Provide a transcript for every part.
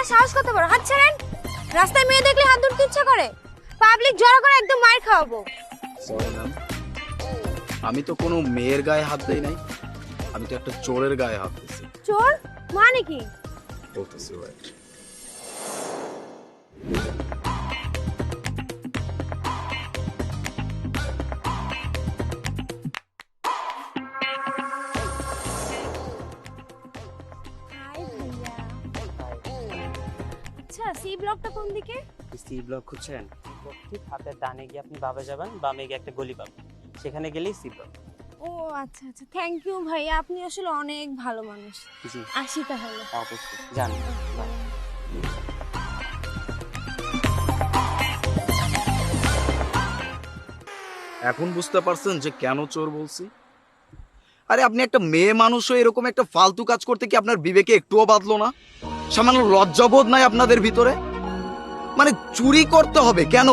আপনার সাহস কত বড়? হাত ছাড়েন। রাস্তায় মেয়ে দেখলে হাত ধরতে ইচ্ছা করে? পাবলিক জড়ো করে একদম মার খাওয়াবো। সরি ম্যাম, আমি তো কোনো মেয়ের গায়ে হাত দেই নাই, আমি তো একটা চোরের গায়ে হাত দিয়েছি। চোর মানে কি? বলতেছি রাইট। হাই ভাইয়া। আচ্ছা, সি ব্লকটা কোন দিকে? সি ব্লক খুঁজছেন? ঠিক হাতের ডানে গিয়ে আপনি বামে যাবেন, বামে গিয়ে একটা গলি পাবেন, সেখানে গেলেই সি ব্লক। ও আচ্ছা আচ্ছা, থ্যাংক ইউ ভাইয়া, আপনি আসলে অনেক ভালো মানুষ। জি আসি তাহলে। অবশ্যই জান। এখন বুঝতে পারছেন যে কেন চোর বলছি? আরে আপনি একটা মেয়ে মানুষ হয়ে এরকম একটা ফালতু কাজ করতে কি আপনার বিবেকে একটুও বাঁধলো না? সামান্য লজ্জাবোধ নাই আপনাদের ভিতরে? মানে চুরি করতে হবে কেন?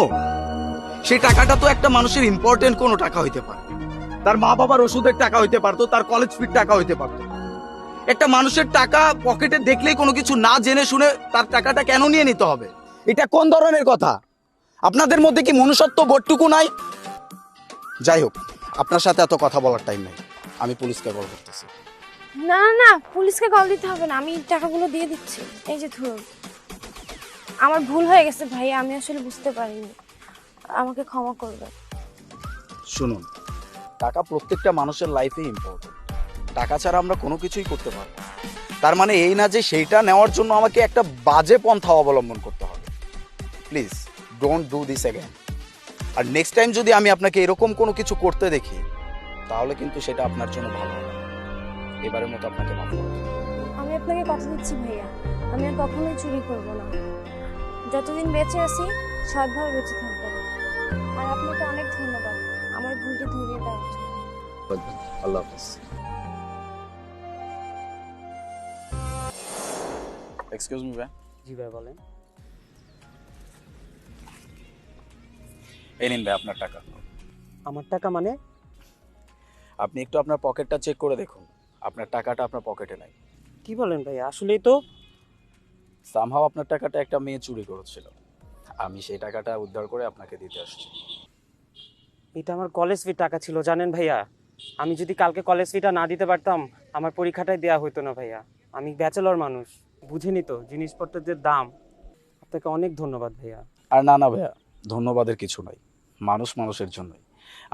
সেই টাকাটা তো একটা মানুষের ইম্পর্টেন্ট কোনো টাকা হইতে পারে, তার মা বাবার ওষুধের টাকা হইতে পারতো, তার কলেজ ফির টাকা হইতে পারতো। একটা মানুষের টাকা পকেটে দেখলেই কোনো কিছু না জেনে শুনে তার টাকাটা কেন নিয়ে নিতে হবে? এটা কোন ধরনের কথা? আপনাদের মধ্যে কি মনুষ্যত্ব বোধটুকু নাই? যাই হোক, আপনার সাথে এত কথা বলার টাইম নেই, আমি পুলিশকে কল করতেছি। না না না, পুলিশকে কল দিতে হবে না, আমি টাকাগুলো দিয়ে দিচ্ছি। এই যে ধরুন। আমার ভুল হয়ে গেছে ভাইয়া, আমি আসলে বুঝতে পারিনি, আমাকে ক্ষমা করবেন। শুনুন, টাকা প্রত্যেকটা মানুষের লাইফে ইম্পর্টেন্ট, টাকা ছাড়া আমরা কোনো কিছুই করতে পারবো না। তার মানে এই না যে সেইটা নেওয়ার জন্য আমাকে একটা বাজে পন্থা অবলম্বন করতে হবে। Please don't do this again. আর নেক্সট টাইম যদি আমি আপনাকে এরকম কোনো কিছু করতে দেখি, তাহলে কিন্তু সেটা আপনার জন্য ভালো হবে না। এবারের মতো আপনাকে মাফ করতে হবে। আমি আপনাকে কথা দিচ্ছি ভাইয়া, আমি আর কখনোই চুরি করব না। যতদিন বেঁচে আছি সৎভাবে বেঁচে থাকবো। আর আপনাকে অনেক ধন্যবাদ আমার ভুলটা ধরিয়ে দেওয়ার জন্য। আল্লাহ হাফিজ। এক্সকিউজ মি ভাই। জি ভাই বলেন। এই নিন ভাই আপনার টাকা। আমার টাকা মানে? আপনি একটু আপনার পকেটটা চেক করে দেখুন, আপনার টাকাটা আপনার পকেটে নাই। কি বলেন ভাই? আসলেই তো। সামহাও আপনার টাকাটা একটা মেয়ে চুরি করেছিল, আমি সেই টাকাটা উদ্ধার করে আপনাকে দিতে আসছি। এটা আমার কলেজ ফি টাকা ছিল জানেন ভাইয়া। আমি যদি কালকে কলেজ ফিটা না দিতে পারতাম, আমার পরীক্ষাটাই দেওয়া হতো না ভাইয়া। আমি ব্যাচেলর মানুষ, বুঝিনি তো জিনিসপত্রের যে দাম। আপনাকে অনেক ধন্যবাদ ভাইয়া। আর না না ভাইয়া, ধন্যবাদের কিছু নাই, মানুষ মানুষের জন্যই।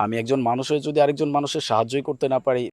আমি একজন মানুষ হয়ে যদি আরেকজন মানুষের সাহায্যই করতে না পারি,